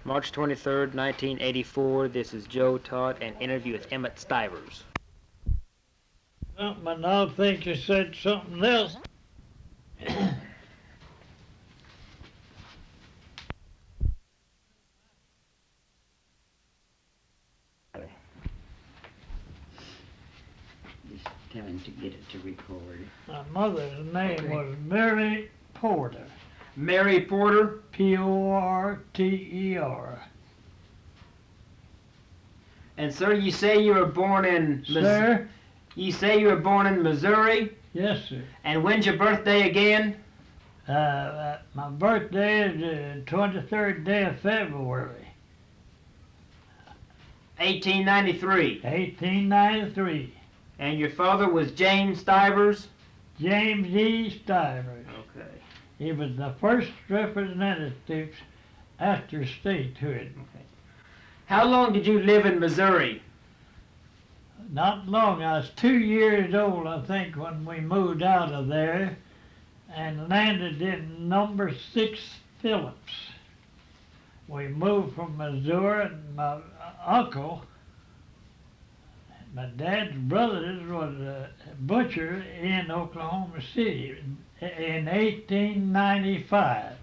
March 23rd, 1984. This is Joe Todd, an interview with Emmet Stivers. Something, and I think you said something else. Just tell him to get it to record. My mother's name was Mary Porter. Mary Porter. Porter. And sir, you say you were born in Sir? You say you were born in Missouri? Yes, sir. And when's your birthday again? My birthday is the 23rd day of February. 1893. 1893. And your father was James Stivers? James E. Stivers. Okay. He was the first representative after statehood. Okay. How long did you live in Missouri? Not long. I was 2 years old, I think, when we moved out of there and landed in number 6 Phillips. We moved from Missouri, and my uncle, my dad's brothers, was a butcher in Oklahoma City in 1895.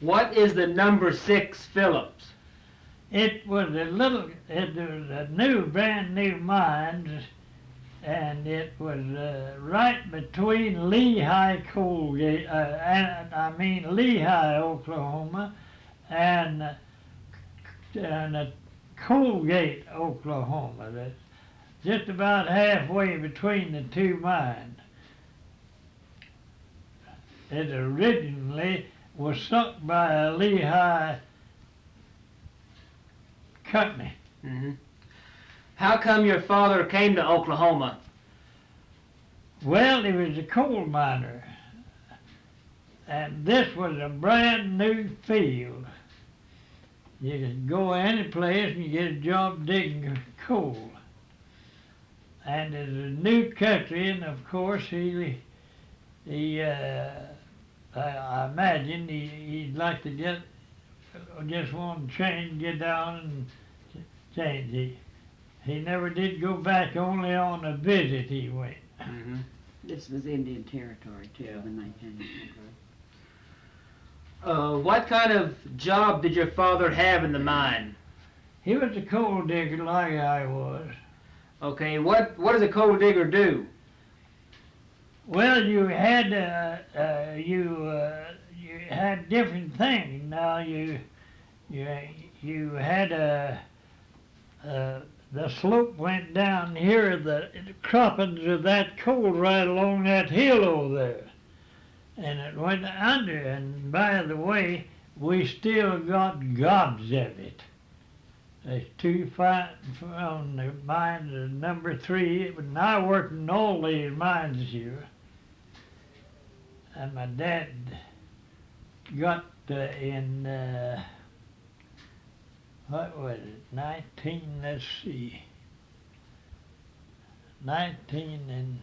What is the number 6 Phillips? It was a brand new mine, and it was right between Lehigh, Lehigh, Oklahoma, and Colgate, Oklahoma. That's just about halfway between the two mines. It originally was sunk by a Lehigh company. Mm-hmm. How come your father came to Oklahoma? Well, he was a coal miner, and this was a brand new field. You could go any place and you get a job digging coal. And it's a new country, and of course I imagine he'd like to just want to change, get down and change. He never did go back, only on a visit he went. Mm-hmm. This was Indian Territory too, Yeah. when they came. What kind of job did your father have in the mine? He was a coal digger like I was. Okay, what does a coal digger do? Well, you had different things. Now you had the slope went down here, the croppings of that coal right along that hill over there, and it went under. And by the way, we still got gobs of it. There's 2 from the mines of number 3. But I worked in all these mines here. And my dad got in, what was it, 19 and...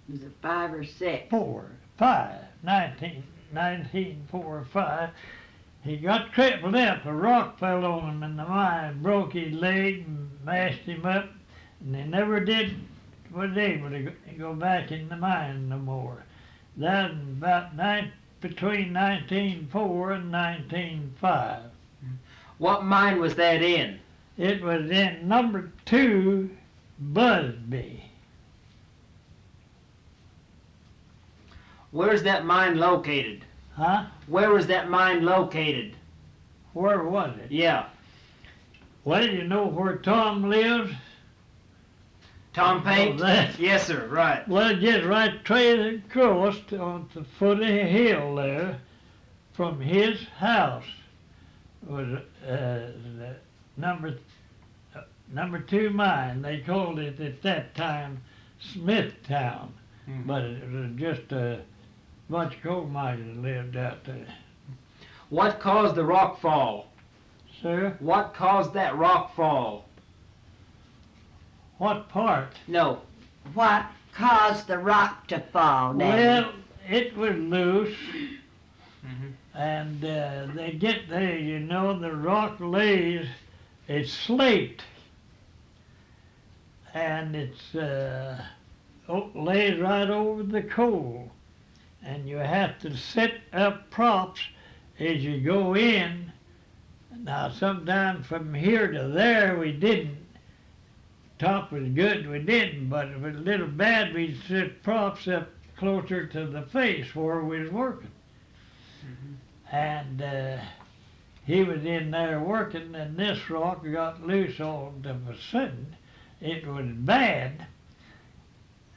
Was it 5 or 6? 1904 or 5, he got crippled up. A rock fell on him in the mine, broke his leg and mashed him up, and he never was able to go back in the mine no more. That was about between 1904 and 1905. What mine was that in? It was in number 2 Busby. Where's that mine located? Huh? Where was that mine located? Where was it? Yeah. Well, you know where Tom lives? Tom Paint? Oh, that. Yes, sir, right. Well, just right straight across on the foot of the hill there, from his house was the number 2 mine. They called it at that time Smithtown, but it was just a bunch of coal miners lived out there. What caused the rock fall? Sir, What caused that rock fall? what part? No. What caused the rock to fall down? Well, it was loose, Mhm. and they get there, you know, the rock lays, it's slate, and it's lays right over the coal, and you have to set up props as you go in. Now, sometime from here to there, we didn't. Top was good, we didn't, but if it was a little bad, we'd set props up closer to the face where we was working. And he was in there working, and this rock got loose all of a sudden. It was bad,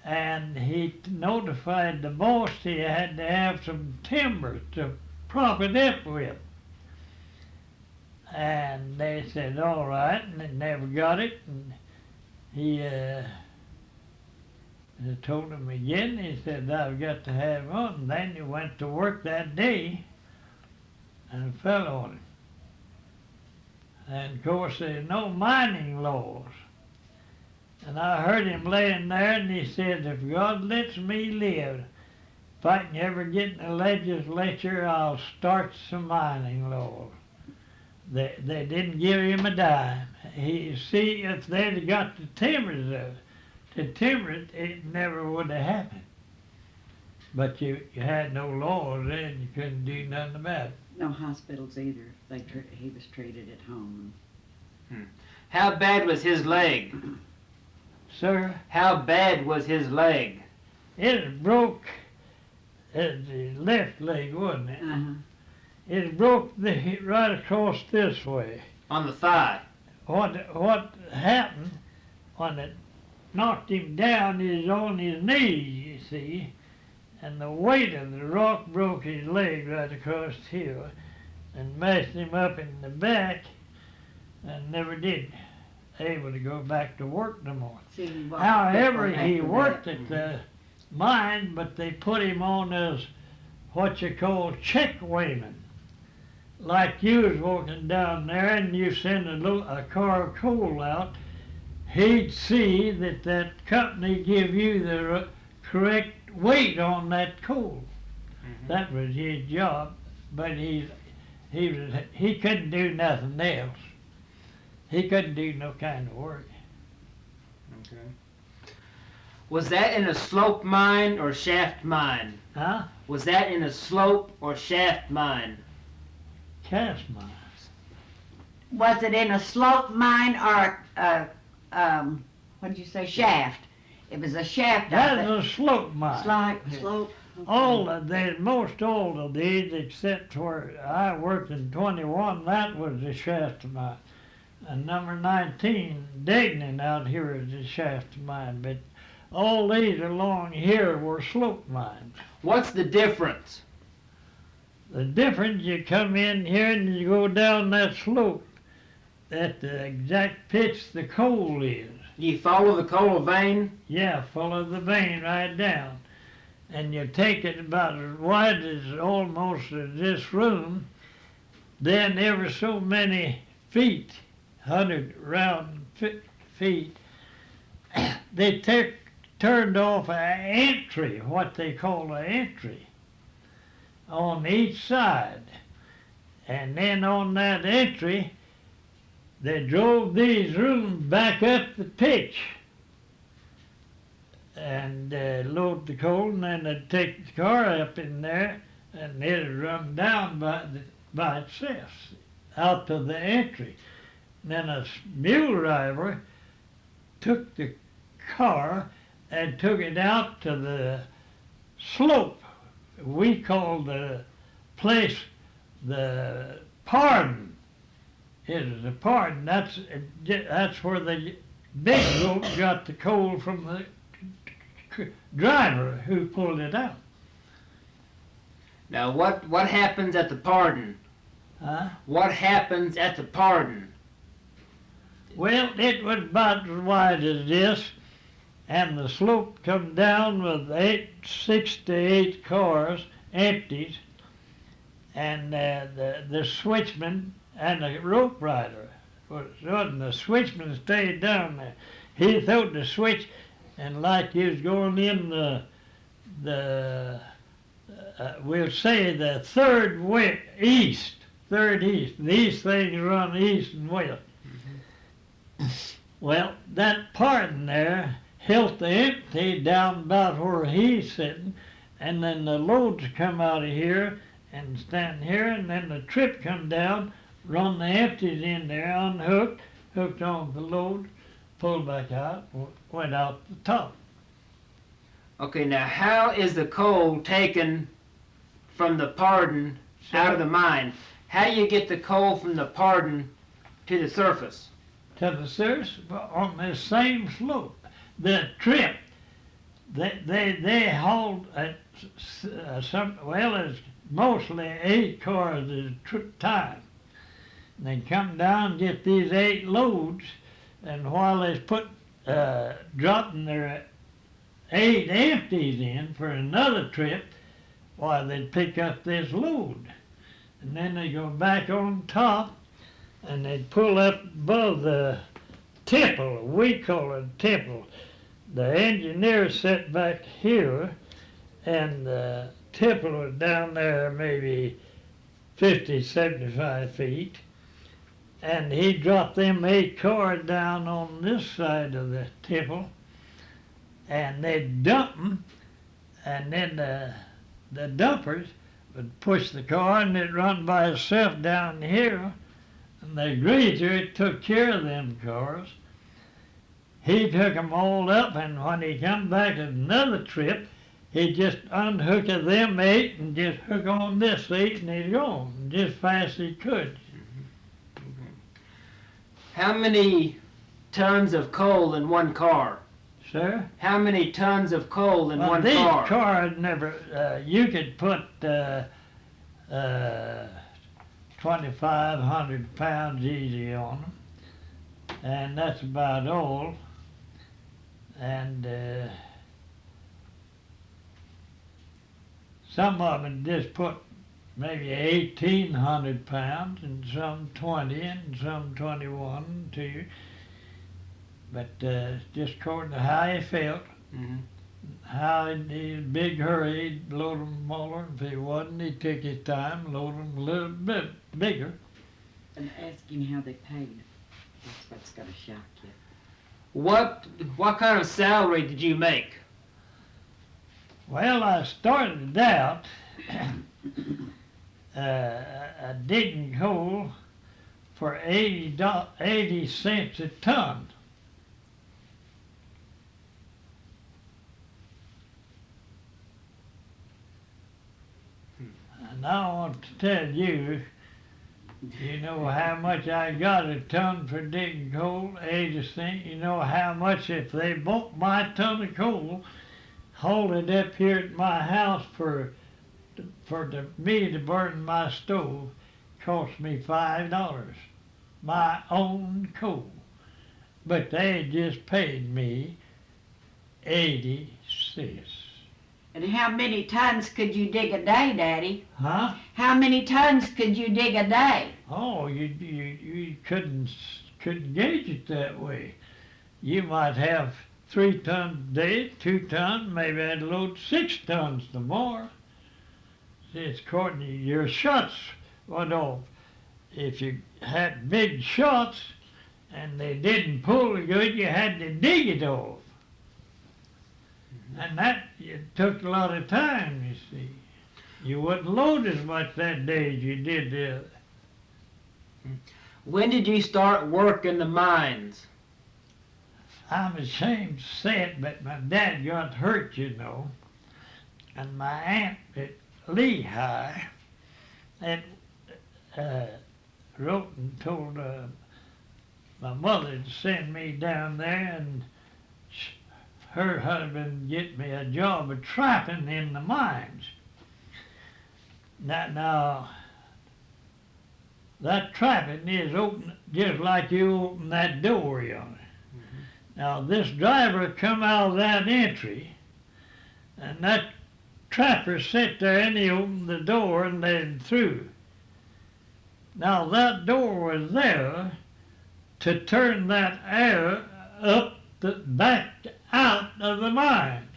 and he notified the boss he had to have some timber to prop it up with. And they said, all right, and they never got it. And he told him again. He said, I've got to have one. And then he went to work that day and fell on him. And of course, there's no mining laws. And I heard him laying there, and he said, if God lets me live, if I can ever get in the legislature, I'll start some mining laws. They didn't give him a dime. See, if they'd have got the timbers to timber it, it never would have happened. But you had no laws then, you couldn't do nothing about it. No hospitals either. He was treated at home. How bad was his leg? Sir, How bad was his leg? it broke the left leg, wasn't it? Uh-huh. It broke right across this way. On the thigh. What happened when it knocked him down is on his knees, you see, and the weight of the rock broke his leg right across here and messed him up in the back and never did able to go back to work no more. See, he walked However, quickly he after worked that. at the mine, but they put him on as what you call check weighman. Like you was walking down there and you send a car of coal out, he'd see that company give you the correct weight on that coal. That was his job, but he couldn't do nothing else. He couldn't do no kind of work. Okay. Was that in a slope mine or shaft mine? Huh? Was that in a slope or shaft mine? Cast mines. Was it in a slope mine or what did you say, shaft? It was a shaft. That is a slope mine. Slope. Okay. Most all of these, except where I worked in 21, that was the shaft mine. And number 19, Degnan out here is the shaft mine. But all these along here were slope mines. What's the difference? The difference, you come in here and you go down that slope at the exact pitch the coal is. You follow the coal vein? Yeah, follow the vein right down. And you take it about as wide as almost as this room, then ever so many feet, 100 round feet, they turned off an entry, what they call an entry, on each side. And then on that entry, they drove these rooms back up the pitch and load the coal, and then they'd take the car up in there and it'd run down by itself out to the entry. And then a mule driver took the car and took it out to the slope. We call the place the pardon. It is a pardon. That's where the big boat got the coal from the driver who pulled it out. Now what happens at the pardon? Huh? What happens at the pardon? Well, it was about as wide as this, and the slope come down with 6 to 8 cars, empties, and the switchman and a rope rider. Wasn't the switchman stayed down there. He threw the switch, and like he was going in the we'll say the third east. These things run east and west. Well, that pardon there held the empty down about where he's sitting, and then the loads come out of here and stand here, and then the trip come down, run the empties in there, unhooked, hooked on the load, pulled back out, went out the top. Okay, now how is the coal taken from the pardon out of the mine? How do you get the coal from the pardon to the surface? To the surface on this same slope. The trip, they hauled at it's mostly 8 cars at a time. And they come down and get these 8 loads, and while they dropping their 8 empties in for another trip, why they'd pick up this load. And then they go back on top, and they'd pull up above the tipple, we call it tipple. The engineer sat back here, and the tipple was down there maybe 50, 75 feet. And he dropped them 8 cars down on this side of the tipple, and they'd dump them, and then the dumpers would push the car, and it'd run by itself down here. And the grader took care of them cars. He took them all up, and when he come back at another trip, he just unhook of them 8 and just hook on this 8, and he's gone just fast as he could. How many tons of coal in one car? Sir? How many tons of coal in one these car? cars never, you could put 2,500 pounds easy on them, and that's about all. And some of them just put maybe 1,800 pounds, and some 20, and some 21, 2. But just according to how he felt, how in a big hurry, he'd load them more. If he wasn't, he took his time, load them a little bit bigger. And asking how they paid. That's what's going to shock you. What kind of salary did you make? Well, I started out digging coal for 80 cents a ton. And I want to tell you, you know how much I got a ton for digging coal, 80 cents. You know how much if they bought my ton of coal, hauled it up here at my house for me to burn my stove, cost me $5. My own coal. But they just paid me 80 cents. And how many tons could you dig a day, Daddy? Huh? How many tons could you dig a day? Oh, you couldn't gauge it that way. You might have 3 tons a day, 2 tons, maybe I'd load 6 tons to more. See, it's according to your shots went off. If you had big shots and they didn't pull good, you had to dig it off. And that it took a lot of time, you see. You wouldn't load as much that day as you did the other. When did you start work in the mines? I'm ashamed to say it, but my dad got hurt, you know. And my aunt at Lehigh had wrote and told my mother to send me down there, and her husband get me a job of trapping in the mines. Now that trapping is open just like you open that door yonder. Now this driver come out of that entry, and that trapper sat there and he opened the door and let him through. Now that door was there to turn that air back out of the mines.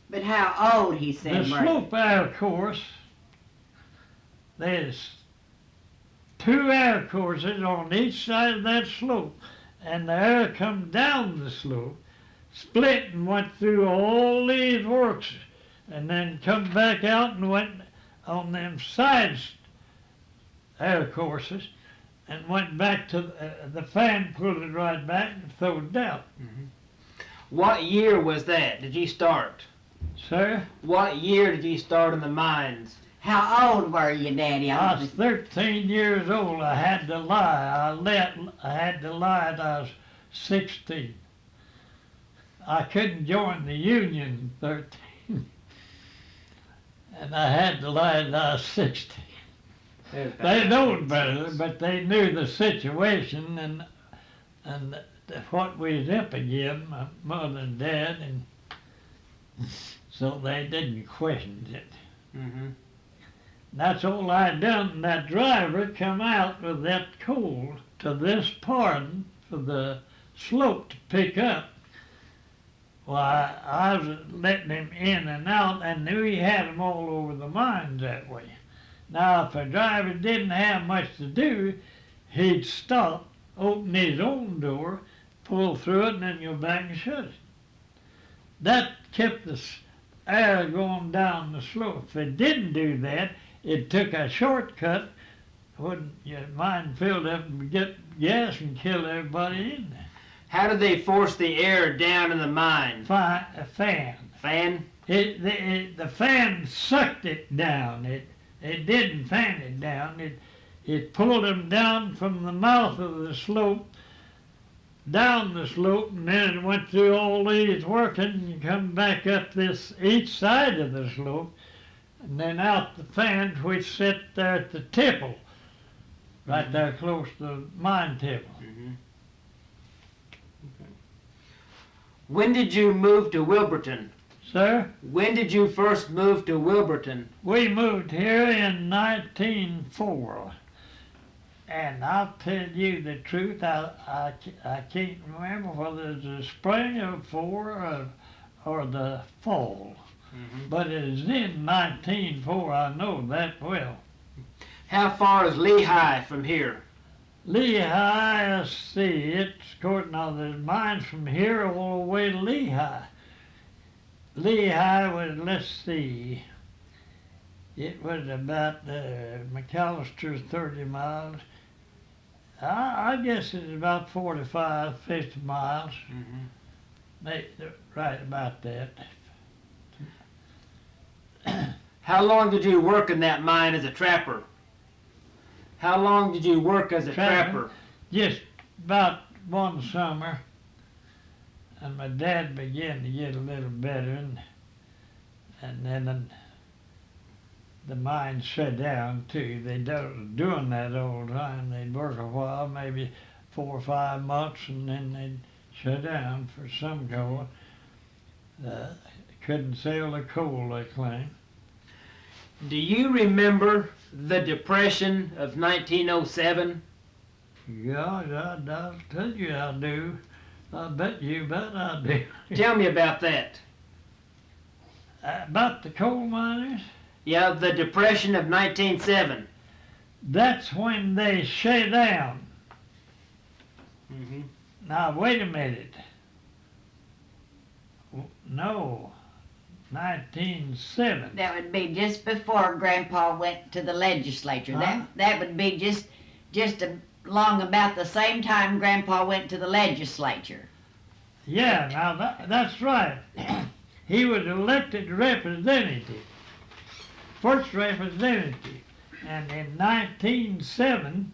But how old, he said, The were you? slope air course, there's 2 air courses on each side of that slope, and the air come down the slope, split and went through all these works, and then come back out and went on them sides air courses, and went back to the fan, pulled it right back and threw it down. What year was that? Did you start? Sir, What year did you start in the mines? How old were you, Daddy? I was 13 years old. I had to lie. I had to lie that I was 16. I couldn't join the union at 13. And I had to lie that I was 16. They knowed better, but they knew the situation and what we was up against, my mother and dad, and so they didn't question it. Mm-hmm. That's all I done, and that driver come out with that coal to this pardon for the slope to pick up. Well, I was letting him in and out, and we had them all over the mines that way. Now, if a driver didn't have much to do, he'd stop, open his own door, pull through it, and then go back and shut it. That kept the air going down the slope. If it didn't do that, it took a shortcut when your mine filled up and get gas and kill everybody in there. How did they force the air down in the mine? A fan. Fan? The fan sucked it down. It didn't fan it down. It pulled them down from the mouth of the slope, down the slope, and then it went through all these working and come back up each side of the slope, and then out the fans which sit there at the tipple, right there close to the mine tipple. Mm-hmm. Okay. When did you move to Wilburton? Sir, When did you first move to Wilburton? we moved here in 1904, and I'll tell you the truth, I can't remember whether it was the spring of '04 or the fall. Mm-hmm. But it is in 1904, I know that well. How far is Lehigh from here? Lehigh, let's see, it's according to the mines from here all the way to Lehigh. Lehigh was, let's see, it was about McAllister's 30 miles. I guess it's about 45, 50 miles. Mm-hmm. Right about that. How long did you work in that mine as a trapper? How long did you work as a trapper? Just about one summer, and my dad began to get a little better, and then the mine shut down too. They don't doing that all the time. They'd work a while, maybe 4 or 5 months, and then they'd shut down for some coal. Couldn't sell the coal, they claim. Do you remember the Depression of 1907? Yeah, I'll tell you I do. I bet I do. Tell me about that. About the coal miners? Yeah, the Depression of 1907. That's when they shut down. Mm-hmm. Now, wait a minute. No, 1907. That would be just before Grandpa went to the legislature. Huh? That would be just along about the same time Grandpa went to the legislature. Yeah, now that's right. He was elected representative, first representative. And in 1907,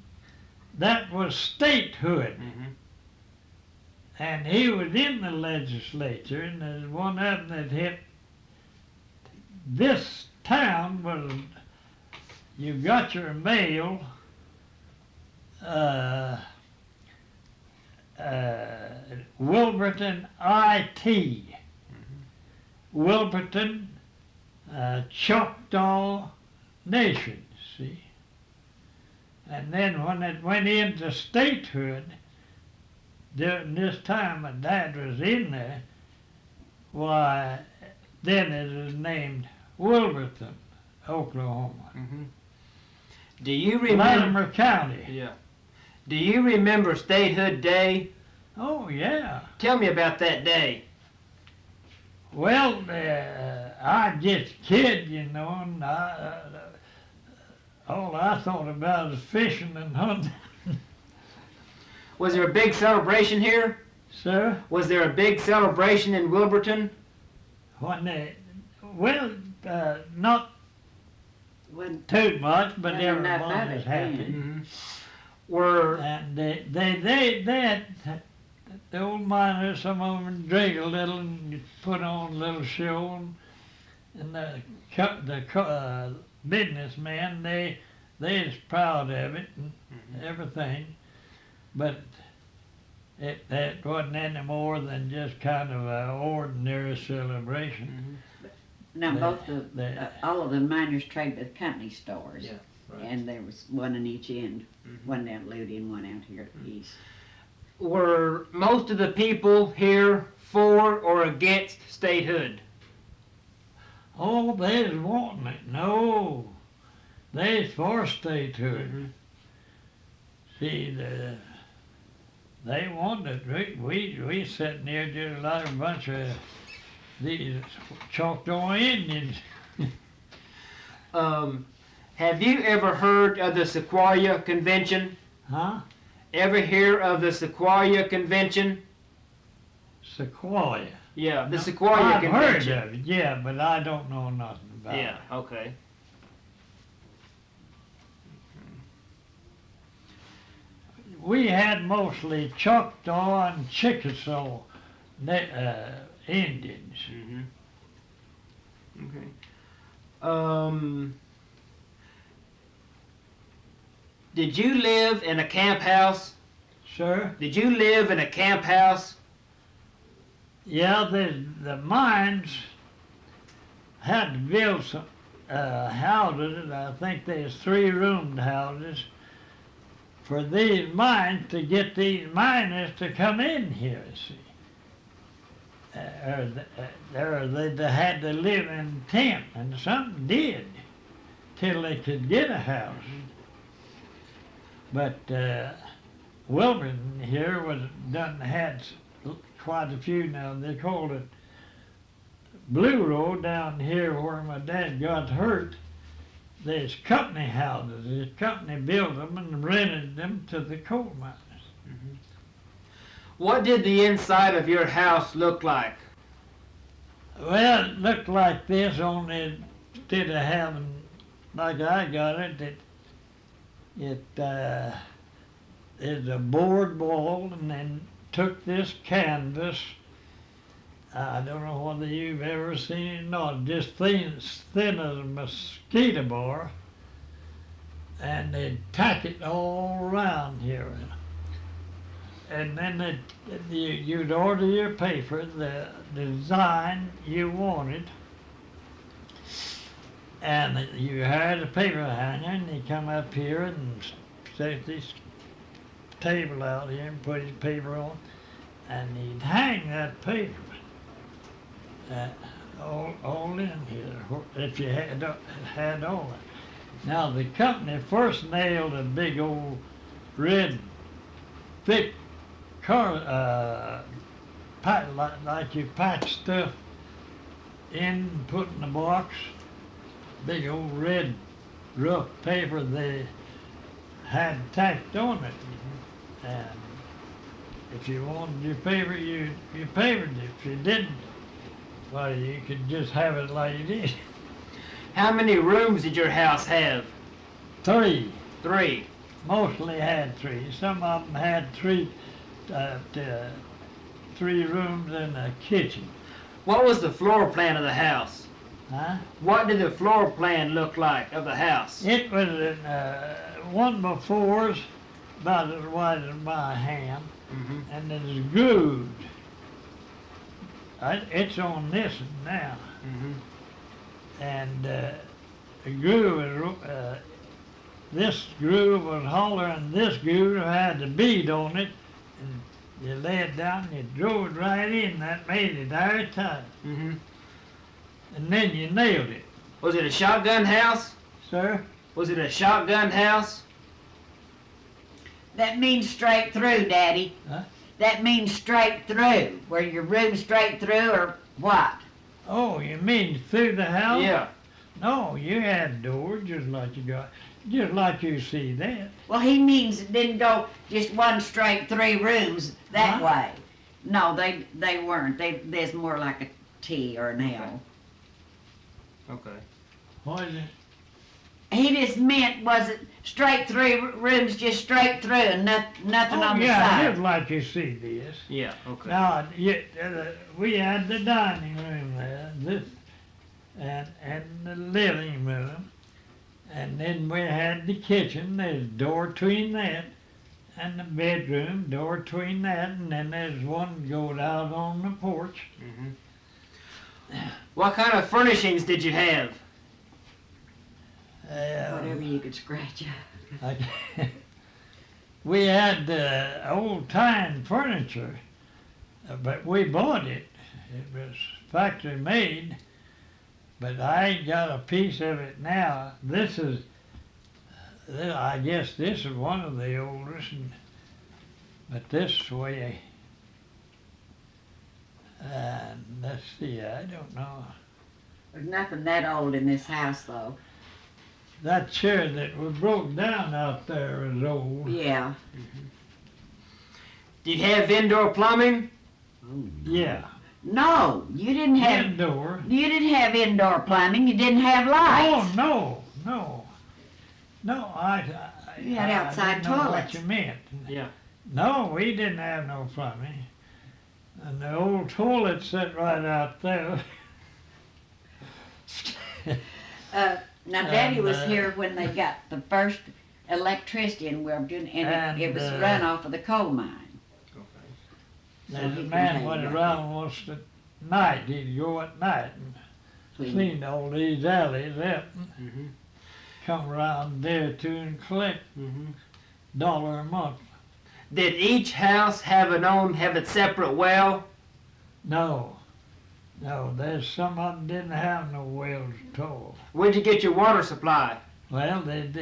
that was statehood. Mm-hmm. And he was in the legislature, and there's one of them that hit. This town was, you got your mail, Wilburton IT, Wilburton, Choctaw Nation, see. And then when it went into statehood, during this time my dad was in there, why, then it was named Wilburton, Oklahoma. Mm-hmm. Do you remember? Latimer County. Yeah. Do you remember Statehood Day? Oh, yeah. Tell me about that day. Well, I just kid, you know, and all I thought about was fishing and hunting. Was there a big celebration here? Sir? Was there a big celebration in Wilburton? Not Wasn't too much, but Wasn't enough everyone of was it happy. Mm-hmm. Were And they had, the old miners, some of them drink a little and put on a little show, and the businessmen, they was proud of it and everything, but it wasn't any more than just kind of an ordinary celebration. Mm-hmm. Now, They- all of the miners trade with company stores. Yeah, right. And there was one on each end, Mhm. one down at Ludi and one out here at the east. Were most of the people here for or against statehood? Oh, they was wanting it. No, they was for statehood. Mm-hmm. See, they wanted it. We sitting there just like a bunch of these Choctaw Indians. Have you ever heard of the Sequoia Convention? Huh? Ever hear of the Sequoia Convention? Sequoia. Yeah, the Sequoia I've Convention. heard of it, yeah, but I don't know nothing about Yeah, it. okay. We had mostly Choctaw and Chickasaw Indians. Mm-hmm. Okay. Did you live in a camp house? Sir? Did you live in a camp house? Yeah, the mines had to build some houses. I think there's 3-roomed houses for these mines to get these miners to come in here, see. They had to live in tent, and some did, till they could get a house. But Wilburton here had quite a few now. They called it Blue Road down here where my dad got hurt. There's company houses. The company built them and rented them to the coal miners. What did the inside of your house look like? Well, it looked like this, only instead of having, like I got it, is a board wall, and then took this canvas. I don't know whether you've ever seen it or not, just thin as a mosquito bar, and they'd tack it all around here. And then you'd order your paper, the design you wanted, and you hired a paper hanger, and he'd come up here and set this table out here and put his paper on, and he'd hang that paper all in here if you had all that. Now the company first nailed a big old red thick like you patch stuff in, put in a box, big old red rough paper they had tacked on it. And if you wanted your paper, you papered it. If you didn't, well, you could just have it like it is. How many rooms did your house have? 3. 3. Mostly had 3. Some of them had 3 rooms and a kitchen. What was the floor plan of the house? Huh? What did the floor plan look like of the house? It was 1x4s, about as wide as my hand, Mm-hmm. and it's grooved. It's on this now, Mm-hmm. and the groove is this groove was hollower and this groove had a bead on it, and you lay it down and you drove it right in. That made it airtight. Mm-hmm. And then you nailed it. Was it a shotgun house? Sir? Was it a shotgun house? That means straight through, Daddy. Huh? That means straight through. Were your rooms straight through or what? Oh, you mean through the house? Yeah. No, you had doors just like you see that. Well, he means it didn't go just one straight three rooms that Huh? way. No, they weren't. There's more like a T or an L. Okay. What is it? He just meant, was it straight through rooms, just straight through, and nothing on the yeah, side? just like you see this. Yeah, okay. Now, we had the dining room there, this, and the living room, and then we had the kitchen. There's a door between that, and the bedroom, door between that, and then there's one goes out on the porch. Mm-hmm. What kind of furnishings did you have? Whatever you could scratch up. We had old-time furniture, but we bought it. It was factory made, but I ain't got a piece of it now. I guess this is one of the oldest, but this way, let's see, I don't know. There's nothing that old in this house, though. That chair that was broke down out there is old. Yeah. Do you have indoor plumbing? Yeah. No, you didn't have. Indoor. You didn't have indoor plumbing. You didn't have lights. Oh, no, I You had outside I didn't know what toilets. you meant. Yeah. No, we didn't have no plumbing. And the old toilet sat right out there. Now, Daddy was And, here when they got the first electricity in Wilburton, and it was And, run off of the coal mine. There's he a can man tell you went that. around once at night. He'd go at night and clean all these alleys up and Mm-hmm. come around there too and collect Mm-hmm. $1 a month. Did each house have its separate well? No, there's some of them didn't have no wells at all. Where'd you get your water supply? Well, they'd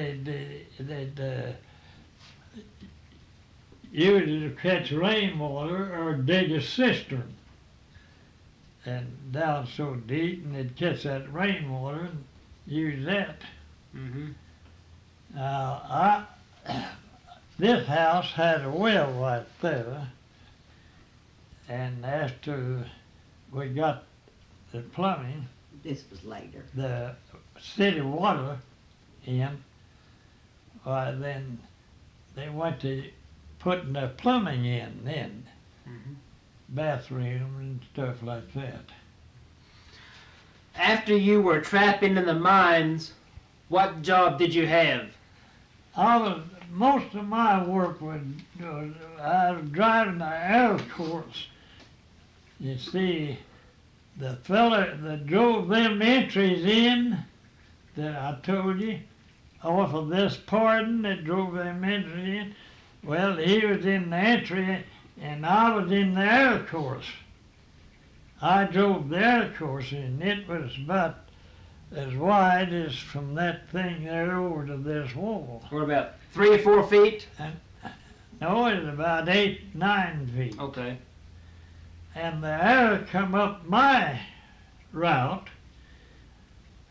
usually catch rainwater or dig a cistern and down so deep, and they'd catch that rainwater and use that. Mm-hmm. Now, this house had a well right there, and after we got the plumbing, This was later. the city water in, then they went to putting the plumbing in then, Mm-hmm. bathroom and stuff like that. After you were trapped into the mines, what job did you have? Most of my work was I was driving the air course. You see, the fella that drove them entries in that I told you, off of this pardon that drove them entries in, well, he was in the entry and I was in the air course. I drove the air course and it was about as wide as from that thing there over to this wall. What, about 3 or 4 feet? No, it was about 8, 9 feet. Okay. And the air come up my route,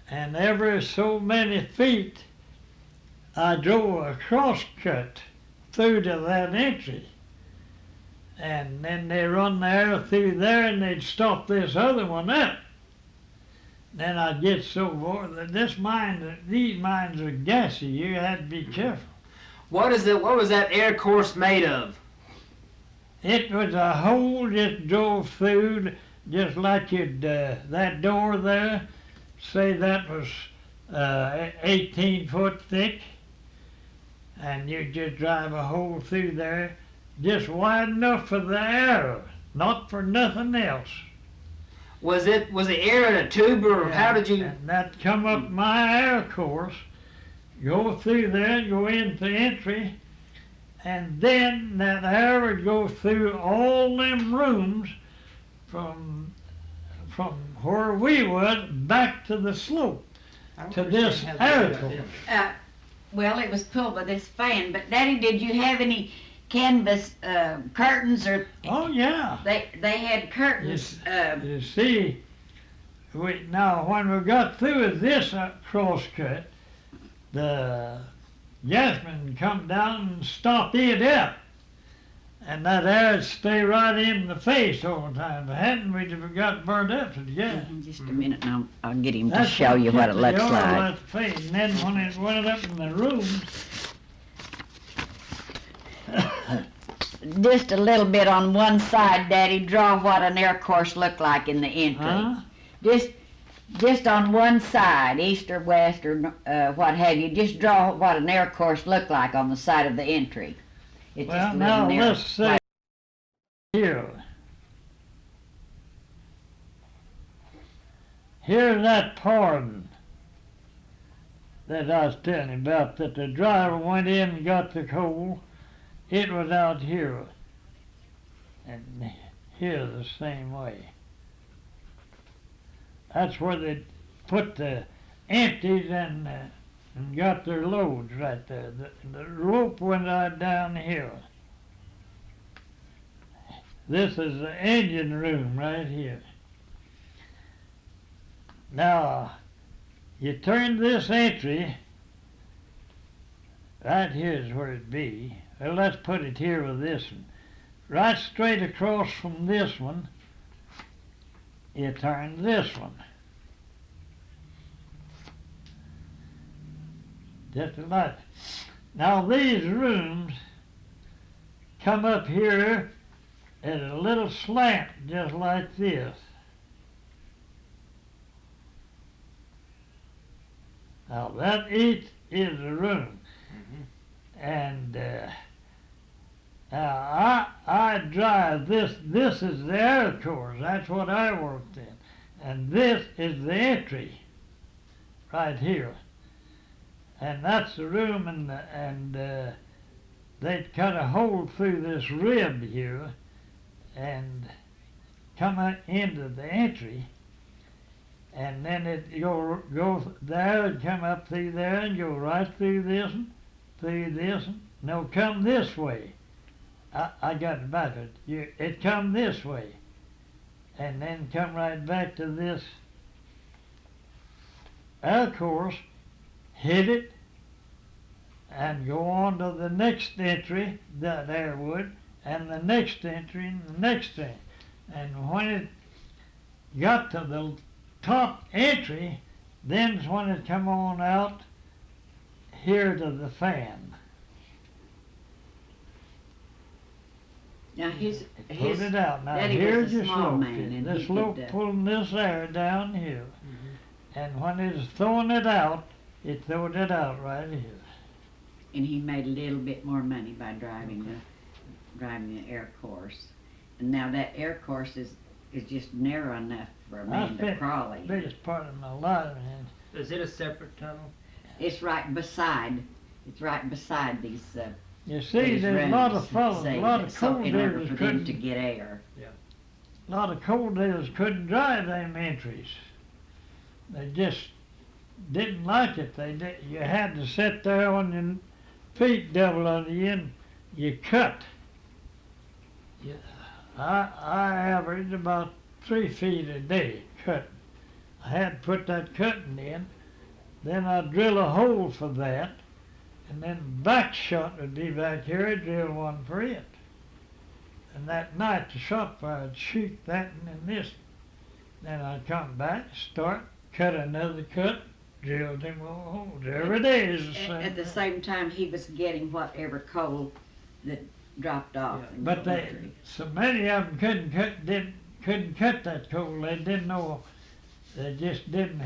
and every so many feet I drove a cross cut through to that entry. And then they run the air through there and they'd stop this other one up. Then I'd get so bored that these mines are gassy. You had to be careful. What was that air course made of? It was a hole just drove through, just like you'd, that door there, say that was 18 foot thick, and you just drive a hole through there, just wide enough for the air, not for nothing else. Was the air in a tube, or how did you? And that come up my air course, go through there and go into entry, and then that air would go through all them rooms from where we was back to the slope, to this air course. Well, it was pulled by this fan, but Daddy, did you have any canvas curtains or? Oh yeah. They had curtains. You see, now when we got through with this crosscut, the gasman come down and stop it up. And that air'd stay right in the face all the time. If it hadn't, we'd have got burnt up to the gas. Just a minute, and I'll get him to show you what it looks like. And then when it went up in the rooms, just a little bit on one side, Daddy, draw what an air course looked like in the entry. huh? Just on one side, east or west or what have you, just draw what an air course looked like on the side of the entry. It's Well, just a now little let's see here. Here's that pardon that I was telling you about, that the driver went in and got the coal. It was out here, and here the same way. That's where they put the empties and got their loads right there. The rope went out down here. This is the engine room right here. Now, you turn this entry, right here is where it'd be. Well, let's put it here with this one. Right straight across from this one, you turn this one. Just like that. Now these rooms come up here at a little slant just like this. Now that each is a room. And now I drive this. This is the air course. That's what I worked in. And this is the entry right here. And that's the room, and they'd cut a hole through this rib here and come out into the entry, and then it'd go there and come up through there and go right through this one, no, come this way. I got it backwards. It come this way, and then come right back to this air course, hit it, and go on to the next entry, that air would, and the next entry, and the next entry. And when it got to the top entry, then's when it come on out here to the fan. Now Put it out. Now Daddy here's was a your small slope. man, and The he slope could, pulling this air down here. And when it's throwing it out, it throwed it out right here. and he made a little bit more money by driving the air course. And now that air course is just narrow enough for a man to crawl in. Biggest part of my life, man. Is it a separate tunnel? It's right beside these. You see, these there's a lot of rooms, fellas, say, a lot of so coal in order dealers for them couldn't, to get air. a lot of coal dealers couldn't drive them entries. They just didn't like it. You had to sit there on your feet double under you and you cut. Yeah, I averaged about 3 feet a day cutting. I had to put that cutting in, then I'd drill a hole for that, and then back shot would be back here, I'd drill one for it. And that night the shot fire I'd shoot that and then this. Then I'd come back, start, cut another cut, drill them all holes. Every day is the same. At the same time, he was getting whatever coal that dropped off. Yeah. in But the they, entry. so many of them couldn't cut that coal. They didn't know. They just didn't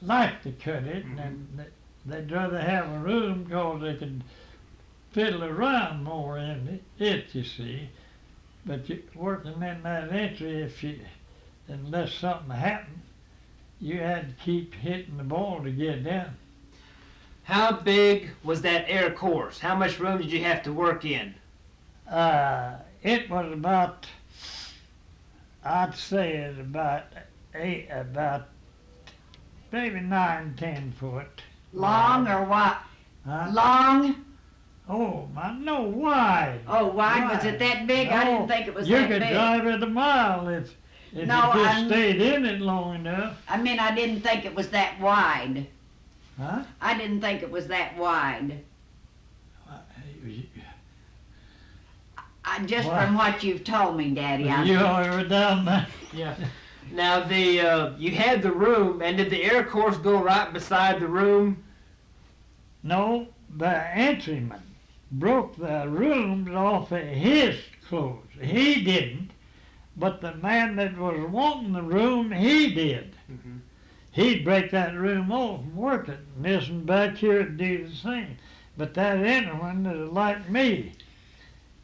like to cut it, and they'd rather have a room because they could fiddle around more in it. You see, but working in that entry, unless something happened, you had to keep hitting the ball to get down. How big was that air course? How much room did you have to work in? It was about, I'd say it about maybe 9-10 foot. Long or what? Huh? Long? Oh, no, wide. Oh, wide? Was it that big? I didn't think it was you that could big. drive it a mile if No, you just I'm- stayed in it long enough. I mean, I didn't think it was that wide. Huh? I didn't think it was that wide. Just Why? from what you've told me, Daddy. You were down there. Yeah. Now you had the room, and did the air course go right beside the room? No, the entryman broke the rooms off of his clothes. He didn't, but the man that was wanting the room, he did. Mm-hmm. He'd break that room off and work it, and this one back here would do the same. But that entryman is like me.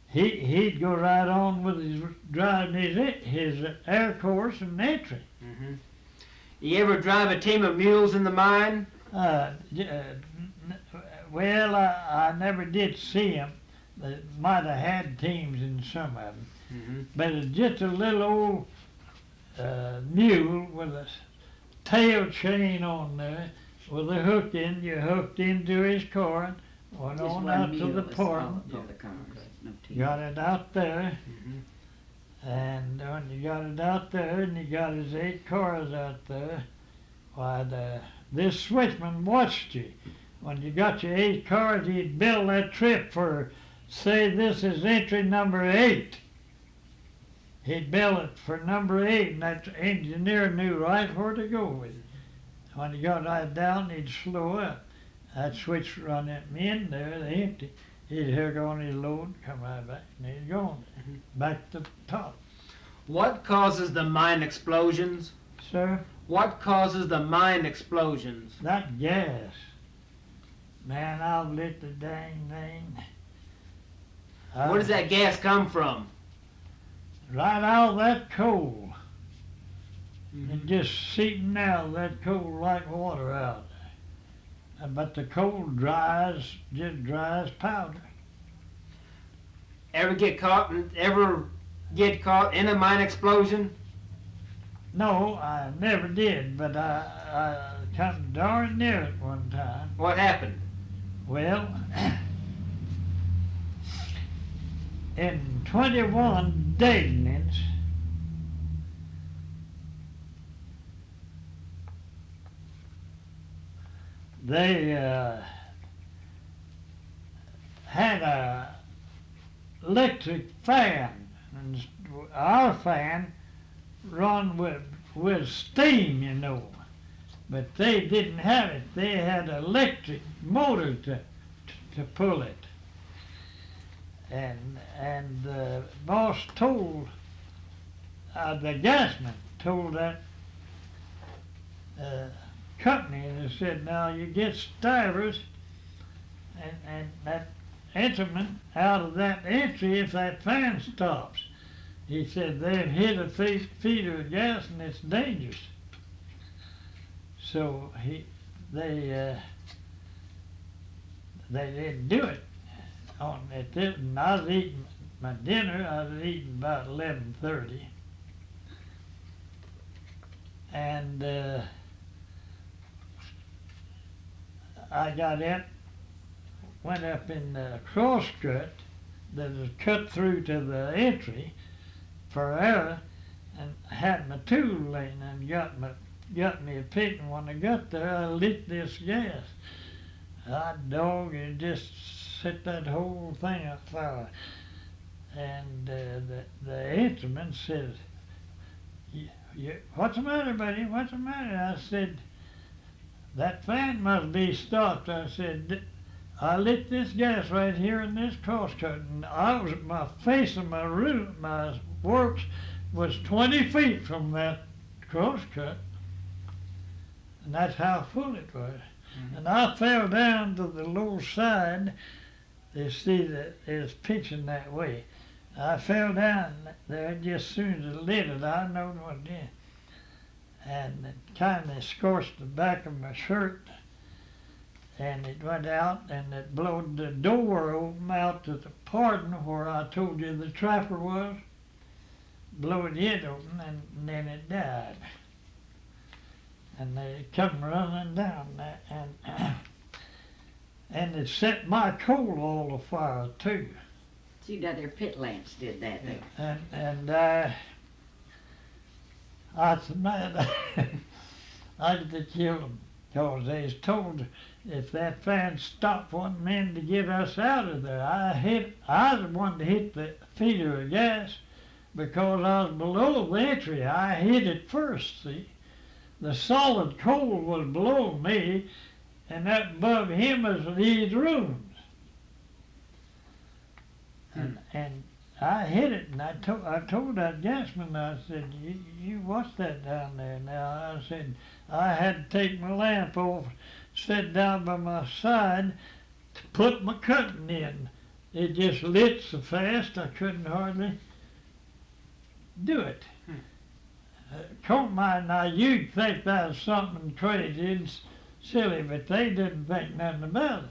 He'd go right on with his driving his air course and entry. Mm-hmm. You ever drive a team of mules in the mine? Well, I never did see them. They might have had teams in some of them. Mm-hmm. But it's just a little old mule with a tail chain on there with a hook in. You hooked into his car and went Just on one out to mule the was port. all the cars. No team. Got it out there, Mm-hmm. and when you got it out there and you got his 8 cars out there, why, this switchman watched you. When you got your 8 cars, he'd bill that trip for, say this is entry number 8. He'd bill it for number 8, and that engineer knew right where to go with it. When he got right down, he'd slow up. That switch run them in there, they empty. He'd hook on his load, come right back, and he'd go on there, back to the top. What causes the mine explosions? Sir, What causes the mine explosions? that gas, man, I've lit the dang thing. Where does that gas come from? Right out of that coal. Mm-hmm. It just seeping out of that coal like water out. But the coal just dries powder. Ever get caught in a mine explosion? No, I never did, but I come darn near it one time. What happened? Well, in 21 deadenings, they had a electric fan, and our fan run with steam, you know, but they didn't have it. They had an electric motor to pull it, and the boss told the gasman told that company, and they said, now you get Stivers and that entryman out of that entry if that fan stops. He said they've hit a feeder of gas and it's dangerous. So they didn't do it. And I was eating my dinner. I was eating about 11:30, and I got up, went up in the crosscut that was cut through to the entry for air, and had my tool laying and got me a pick, and when I got there I lit this gas. Dog, it just set that whole thing afire. And the entryman says, what's the matter, buddy? What's the matter? I said, that fan must be stopped. I said, I lit this gas right here in this crosscut, and my face of my works was 20 feet from that crosscut, and that's how full it was. Mm-hmm. And I fell down to the low side. They see that it's pitching that way. I fell down there just as soon as it lit it. I know what it did. And it kind of scorched the back of my shirt. and it went out and it blowed the door open out to the pardon where I told you the trapper was. Blowed it open and then it died. And they come running down there and it set my coal all afire too. See, that their pit lamps did that there. And I was mad. I had to kill them because they was told if that fan stopped wanting men to get us out of there. I was the one to hit the feeder of gas because I was below the entry. I hit it first, see. The solid coal was below me, and up above him was these rooms. And I hit it, and I told that gasman, I said, you what's that down there now? I said, I had to take my lamp off, sit down by my side to put my cutting in. It just lit so fast I couldn't hardly do it. Coal mine, now you'd think that was something crazy and silly, but they didn't think nothing about it.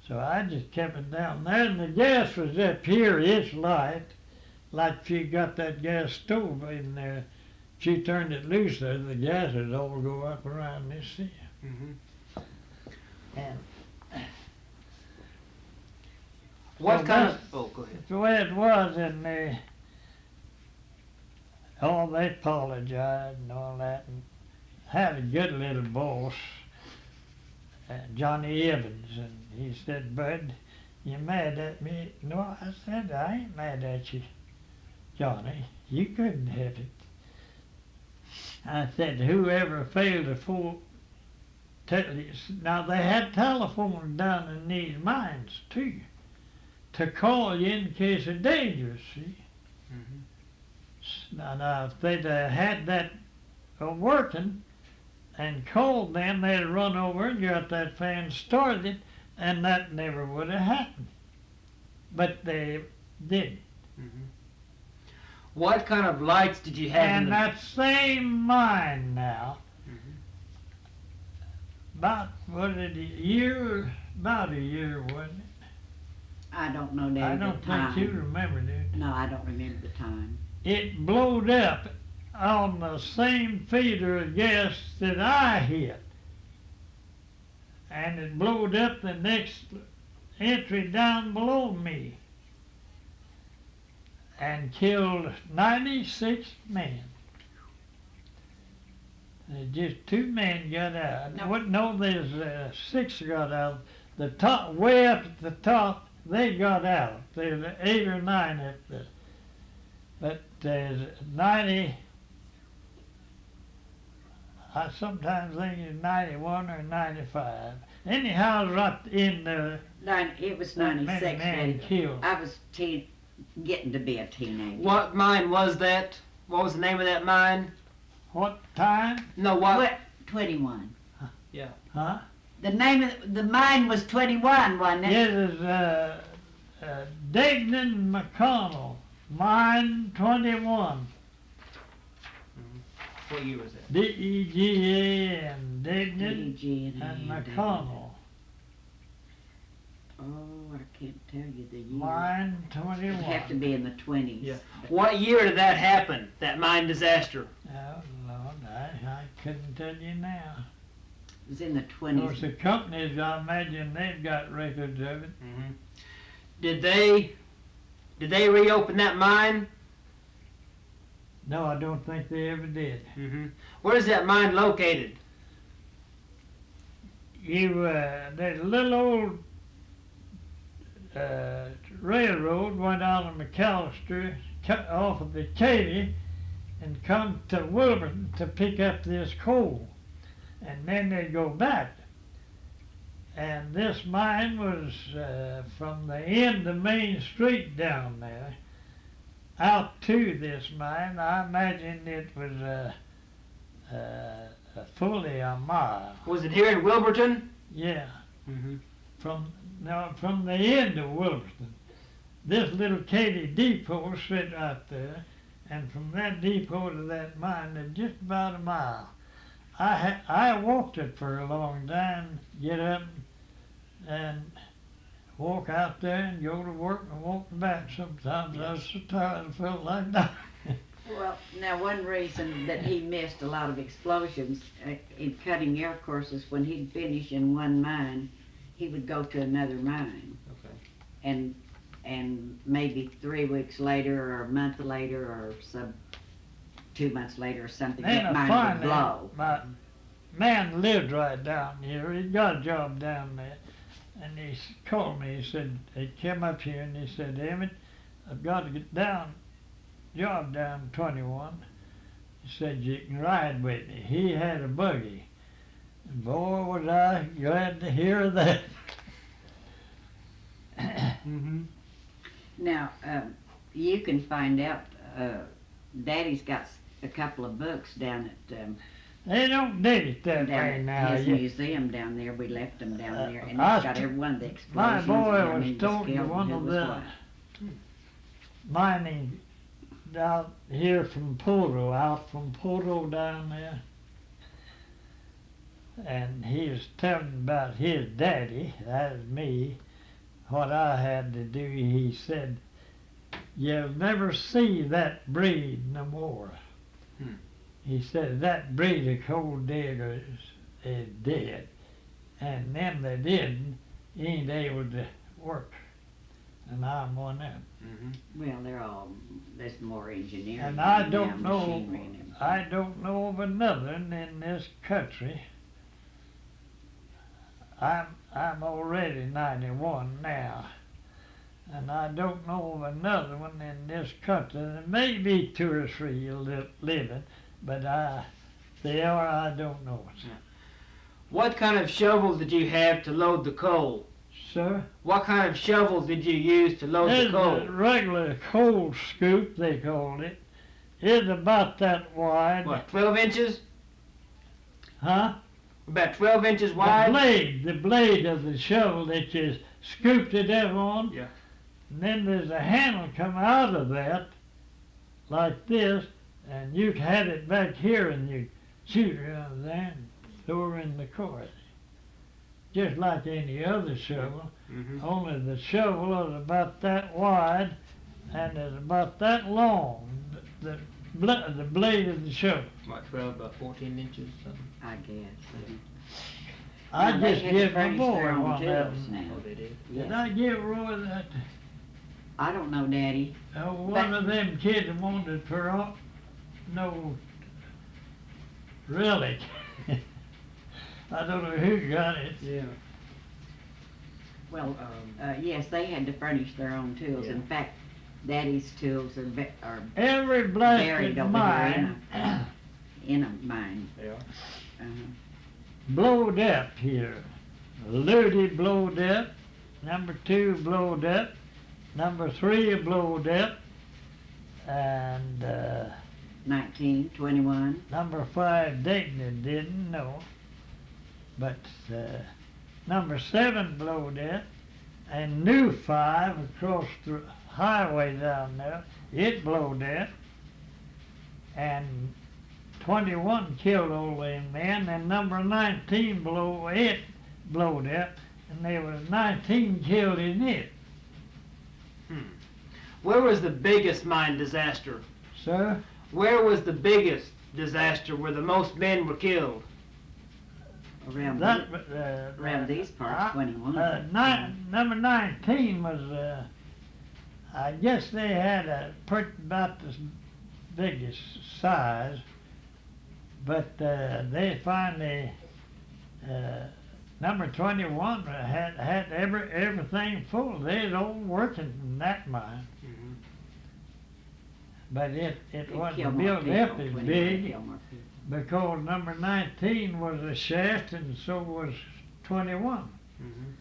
So I just kept it down there, and the gas was up here, it's light, like if you got that gas stove in there. If you turned it loose there, the gas would all go up around this here. Mm-hmm. And What so kind that's of? Oh, go ahead. the way it was, and they apologized and all that, and had a good little boss, Johnny Evans, and he said, Bud, you mad at me? No, I said, I ain't mad at you, Johnny. You couldn't have it. I said, whoever failed to now they had telephones down in these mines too, to call you in case of danger, see? Mm-hmm. Now if they'd had that working and called them, they'd run over and got that fan started, and that never would have happened. But they did. Mm-hmm. What kind of lights did you have? And that same mine now, about, about a year, wasn't it? I don't know the I don't time. think you remember, do you? No, I don't remember the time. It blowed up on the same feeder of gas that I hit. And it blowed up the next entry down below me and killed 96 men. Just 2 men got out. No, there's 6 got out. The top, way up at the top, they got out. There's 8 or 9 up there. But there's 90, I sometimes think it's 91 or 95. Anyhow, right in there. It was 96. Man killed. I was getting to be a teenager. What mine was that? What was the name of that mine? What time? No, what? 21. Yeah. Huh? The name of the mine was 21, wasn't it? It is Degnan McConnell, mine 21. What year was that? D-E-G-A-N, Degnan D-E-G-N-A, and McConnell. Oh, I can't tell you the year. Mine It'd 21. have to be in the 20s. Yeah. What year did that happen? That mine disaster? Oh, Lord, I couldn't tell you now. It was in the Of course, 20s. the companies, I imagine they've got records of it. Mm-hmm. Did they reopen that mine? No, I don't think they ever did. Mm-hmm. Where is that mine located? There's a little old railroad went out of McAllister, cut off of the Katy, and come to Wilburton to pick up this coal. And then they go back. And this mine was from the end of Main Street down there out to this mine. I imagine it was fully a mile. Was it here in Wilburton? Yeah. Mm-hmm. From the end of Wilburton. This little Katy depot sit right there, and from that depot to that mine is just about a mile. I walked it for a long time, get up, and walk out there and go to work and walk back. Sometimes I was so tired I felt like that. Well, now one reason that he missed a lot of explosions in cutting air courses, when he'd finish in one mine, he would go to another mine. Okay. And maybe 3 weeks later or a month later or 2 months later or something, that mine would blow. My man lived right down here. He got a job down there. And he called me. He said, he came up here and he said, Emmett, I've got to get job down 21. He said, you can ride with me. He had a buggy. And boy, was I glad to hear that. Mm-hmm. Now, you can find out, Daddy's got a couple of books down at They don't dig it that down way at now. his You- museum down there. We left them down there, and I it's got every one of the My explosions. boy and was the told to skeleton one who of was the what. mining out here from Poto, out from Poto down there. And he was telling about his daddy, that is me, what I had to do. He said, you'll never see that breed no more. He said, that breed of coal diggers is dead. And them that didn't ain't able to work. And I'm one of them. Mm-hmm. Well, there's more engineering. And I now, don't know, machinery and everything. I don't know of another in this country. I'm already 91 now, and I don't know of another one in this country. There may be 2 or 3 living, but I don't know. What kind of shovel did you have to load the coal? Sir? What kind of shovel did you use to load the It's coal? a regular coal scoop, they called it. It's about that wide. What, 12 inches? Huh? About 12 inches wide? The blade of the shovel that you scooped it up on. Yeah. And then there's a handle come out of that, like this, and you had it back here and you shoot her out of there and throw her in the course. Just like any other shovel, Mm-hmm. only the shovel is about that wide and is about that long, the blade of the shovel. What, 12 by 14 inches? Something? I guess. I Now, they just had to give my furnish boy their own one of tools them. now. Oh, they did? Did Yeah. I give Roy that? I don't know, Daddy. One of them kids wanted for all, no, really. I don't know who got it. Yeah. Well, yes, they had to furnish their own tools. Yeah. In fact, Daddy's tools are Every buried blasted over mine here in a mine. Yeah. Uh-huh. blowed up here. Ludi blowed up, number 2 blowed up, number 3 blowed up, and 19, 21. number 5 Dayton didn't know, but number 7 blowed up, and new 5 across the highway down there, it blowed up, and 21 killed all them men, and number 19 blowed up, and there was 19 killed in it. Where was the biggest mine disaster? Sir? Where was the biggest disaster where the most men were killed? Around, That, around these parts, 21. Number 19 was, I guess they had about the biggest size, but they finally, number 21 had everything full. They was all working in that mine. Mm-hmm. But it It wasn't killed more built up people, as 21 big killed more people. because number 19 was a shaft and so was 21. Mm-hmm.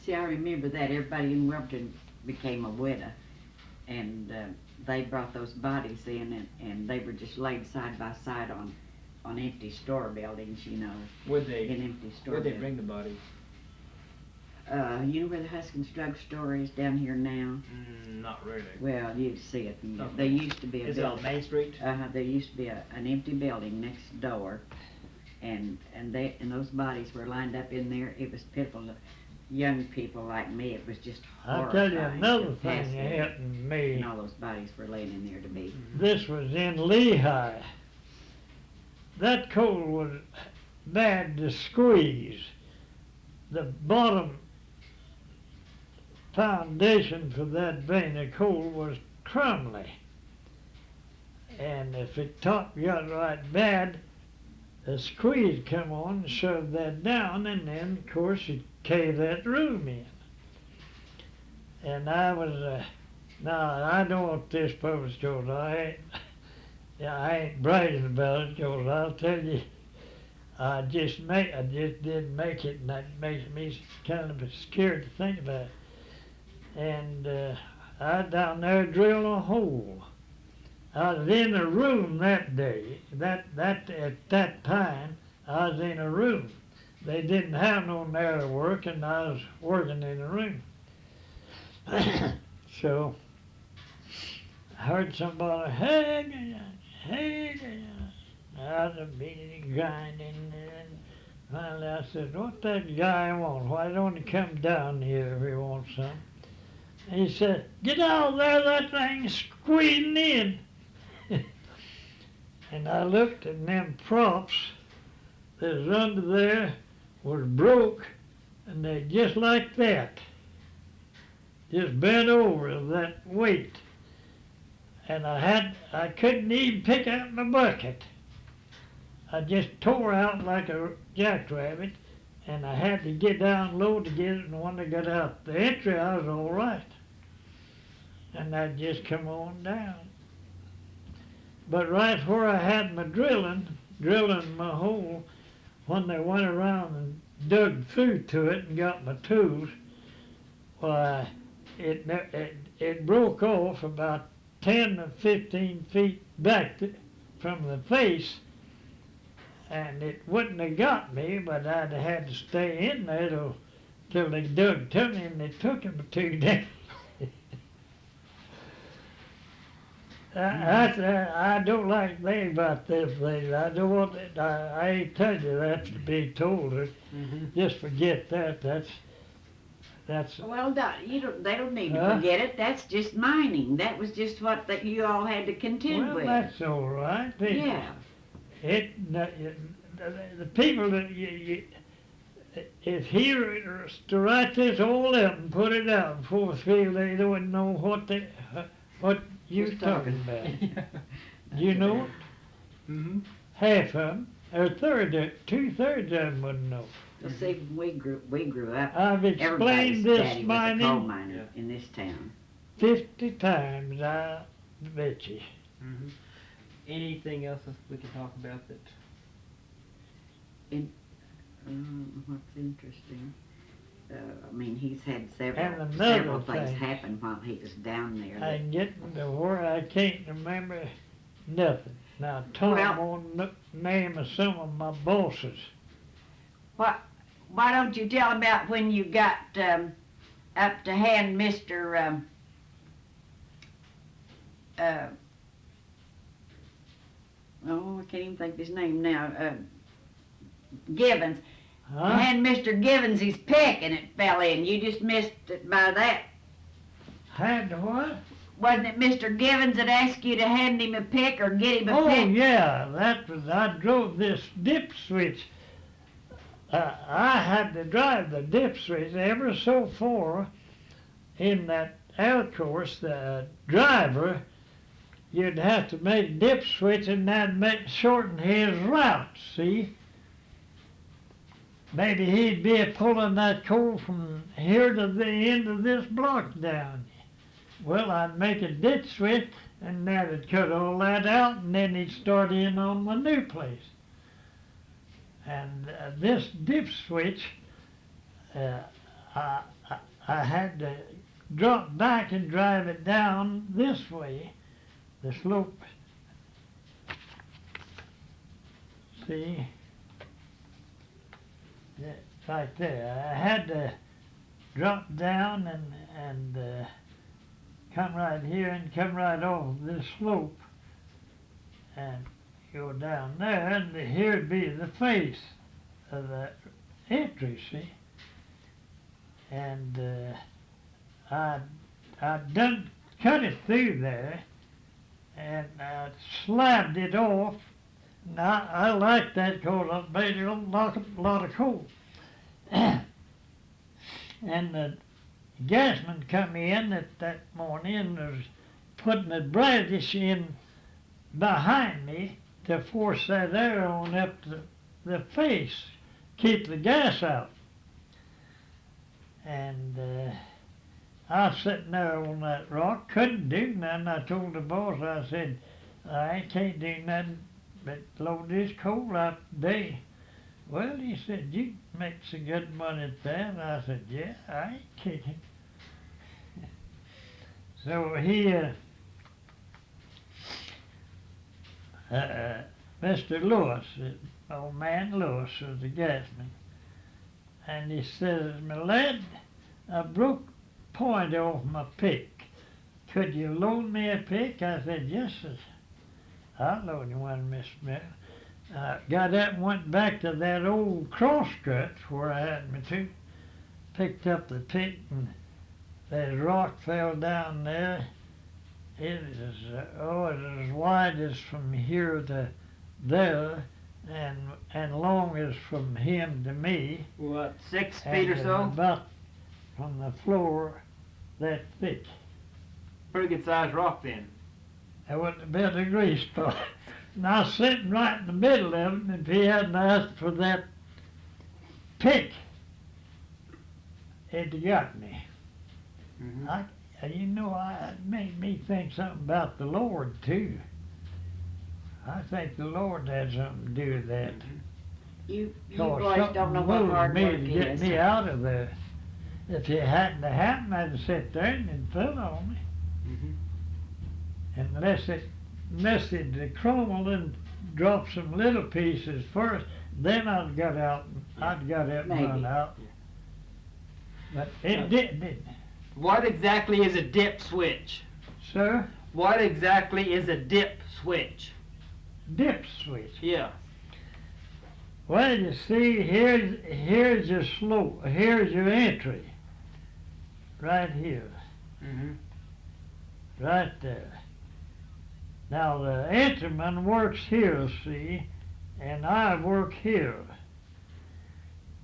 See, I remember that everybody in Wilburton became a widow, and they brought those bodies in, and they were just laid side by side on empty store buildings, you know, Where'd they, in empty store where'd they buildings. bring the bodies? You know where the Huskins drugstore is down here now? Not really. Well, you see it. Okay. There used to be a Is it on building. Main Street? There used to be an empty building next door, and those bodies were lined up in there. It was pitiful. Young people like me, it was just I'll horrifying. tell you another to pass thing that there, happened to me. and all those bodies were laying in there to be. This was in Lehigh. That coal was bad to squeeze. The bottom foundation for that vein of coal was crumbly. And if the top got right bad, the squeeze come on and shoved that down, and then, of course, it caved that room in. And I was, now, I don't want this published, George. I ain't bragging about it, George. I'll tell you, I just didn't make it, and that makes me kind of scared to think about it. And I down there drilling a hole. I was in a room that day. At that time, I was in a room. They didn't have no narrow work, and I was working in a room. So I heard somebody, hey, I was beating, grinding, and finally I said, what that guy want? Why don't he come down here if he wants some? And he said, get out there, that thing's squeezing in. And I looked, and them props that was under there was broke, and they just like that, just bent over that weight. And I couldn't even pick up my bucket. I just tore out like a jackrabbit, and I had to get down low to get it, and when I got out the entry, I was all right. And I just come on down. But right where I had my drilling my hole, when they went around and dug through to it and got my tools, why, it broke off about 10 or 15 feet back from the face, and it wouldn't have got me, but I'd have had to stay in there till they dug to me, and they took him 2 days. I don't like to think about this thing. I don't want it. I ain't telling you that to be told it. Just forget that. That's. Well, they don't need to forget it. That's just mining. That was just what that you all had to contend with. Well, that's all right. Yeah. The people that if he was to write this all up and put it out before field, they wouldn't know what you're talking about. You know it? Mm-hmm. Half of them, or 2/3 of them wouldn't know. Well, see, we grew up. I've Everybody's explained this daddy was a coal mining miner in this town. 50 times, I bet you. Mm-hmm. Anything else we can talk about that? What's interesting? I mean, he's had And several another things thing. happen while he was down there. I'm getting to where I can't remember nothing. Now, Tom won't name of some of my bosses. Why don't you tell about when you got up to hand Mr. I can't even think of his name now. Givens. Huh? Hand Mr. Givens his pick and it fell in. You just missed it by that. Had what? Wasn't it Mr. Givens that asked you to hand him a pick or get him a Oh, pick? yeah, that was, I drove this dip switch. I had to drive the dip switch ever so far in that out course. The driver, you'd have to make dip switch and that'd shorten his route, see? Maybe he'd be pulling that coal from here to the end of this block down. Well, I'd make a ditch switch, and that'd cut all that out, and then he'd start in on my new place. And this dip switch, I had to drop back and drive it down this way, the slope. See? Right there. I had to drop down and come right here and come right off this slope and go down there, and here'd be the face of the entry, see? And I done cut it through there, and I slabbed it off. Now, I like that coal. I made a lot of coal. And the gasman come in that morning and was putting the bradish in behind me to force that air on up the face, keep the gas out. And I was sitting there on that rock, couldn't do nothing. I told the boss, I said, I can't do nothing but load this coal out today. Well, he said, you make some good money at that. I said, yeah, I ain't kicking. So he, Mr. Lewis, old man Lewis was the gasman. And he says, my lad, I broke point off my pick. Could you loan me a pick? I said, yes, sir. I'll loan you one, Miss Smith. Got up and went back to that old crosscut where I had me to. Picked up the pick and that rock fell down there. It was, it was as wide as from here to there and long as from him to me. What, 6 feet or so? About from the floor that thick. Pretty good sized rock then. There wasn't a bit of grease spot. And I was sitting right in the middle of it, and if he hadn't asked for that pick, it'd got me. Mm-hmm. It made me think something about the Lord, too. I think the Lord had something to do with that. You Cause boys don't know what moved hard me work to get is. me out of there. If it hadn't happened, I'd have sat there and it fell on me. Mm-hmm. Unless it crumbled and dropped some little pieces first, then I'd got out and run out. But it didn't it? What exactly is a dip switch? Sir? What exactly is a dip switch? Dip switch. Yeah. Well, you see, here's your slope. Here's your entry. Right here. Mm-hmm. Right there. Now, the entryman works here, see, and I work here.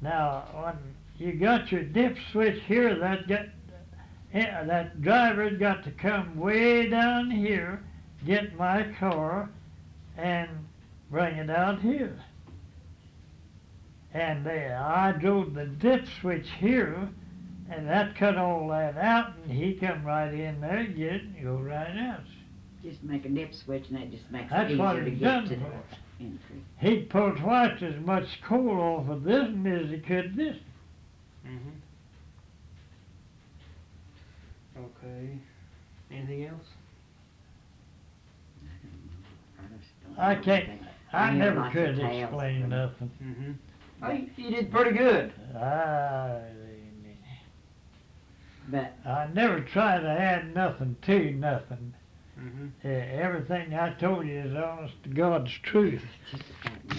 Now, when you got your dip switch here, that driver's got to come way down here, get my car, and bring it out here. And I drove the dip switch here, and that cut all that out, and he come right in there, get it, and go right out. Just make a dip switch and that just makes That's it what easier to it's get done to the for. entry. He'd pull twice as much coal off of this one as he could this. Mm-hmm. Okay. Anything else? I can't, I hear never lots could of tales, explain but- nothing. Mm-hmm. Oh, you did pretty good. But I never try to add nothing to nothing. Mm-hmm. Everything I told you is honest to God's truth.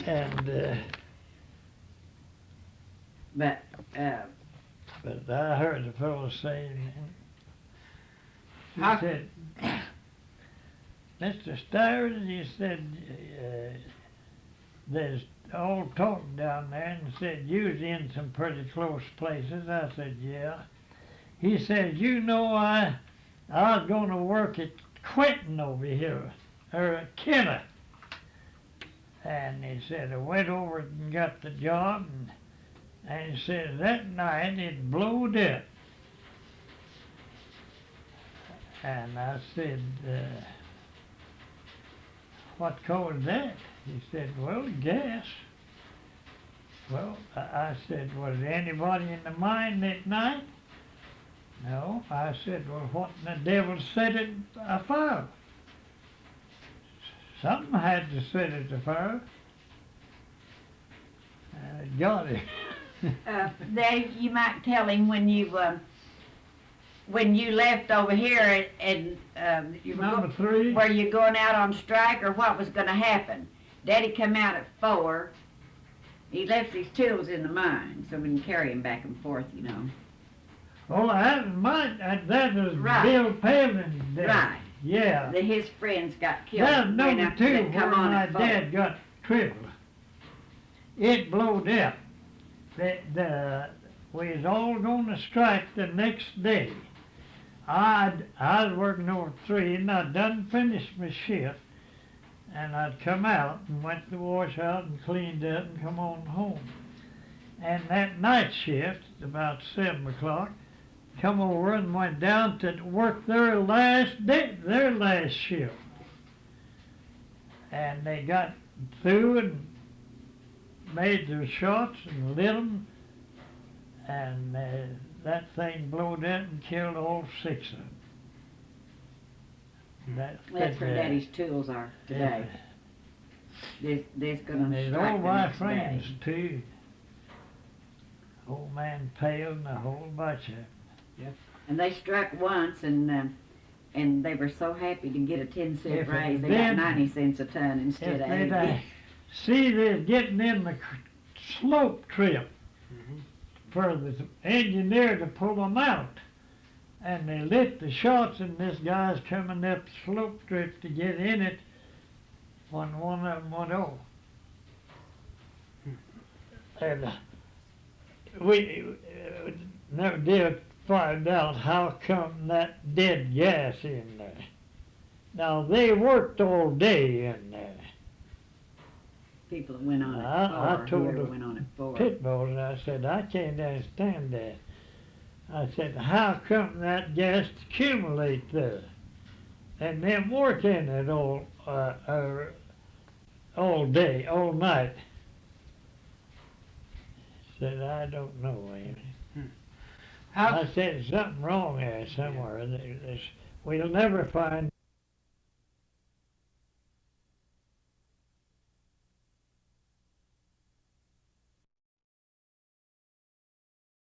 And, but but I heard the fellow saying, he How- said, Mr. Stivers, he said, there's all talk down there, and said you was in some pretty close places. I said, yeah. He said, you know, I was going to work at Quentin over here, or Kenner. And he said, I went over and got the job, and he said, that night it blowed up. And I said, what caused that? He said, well, gas. Well, I said, was anybody in the mine that night? No. I said, well, what in the devil set it afire? Something had to set it afire. And it got it. Dave, you might tell him when you left over here and you were Number 3. were you going out on strike or what was going to happen? Daddy come out at 4. He left his tools in the mine, so we can carry him back and forth, you know. Oh, that was Right. Bill Palin's day. Right. Yeah. His friends got killed. That's ran number after two, they where come on my at 4. dad got crippled. It blowed up. We was all gonna strike the next day. I was working over 3, and I'd done finished my shift, and I'd come out and went to the wash out and cleaned up and come on home. And that night shift, about 7 o'clock, come over and went down to work their last shift. And they got through and made their shots and lit them, and that thing blowed up and killed all 6 of them. That's where Daddy's tools are today. There's gonna And there's strike all the my next friends day. too. Old man Pale and a whole bunch of them. And they struck once, and they were so happy to get a 10-cent If it raise. They been- got 90 cents a ton instead If of 80. they'd see they're getting in the slope trip for the engineer to pull them out. And they lit the shots, and this guy's coming up the slope trip to get in it when one of them went over. And we never did find out how come that dead gas in there. Now, they worked all day in there. People that went on at 4, I told whoever the went on at 4. pit bulls, and I said, I can't understand that. I said, how come that gas accumulate there? And them work in it all day, all night. Said, I don't know, Amy. How I said, something wrong there somewhere. We'll never find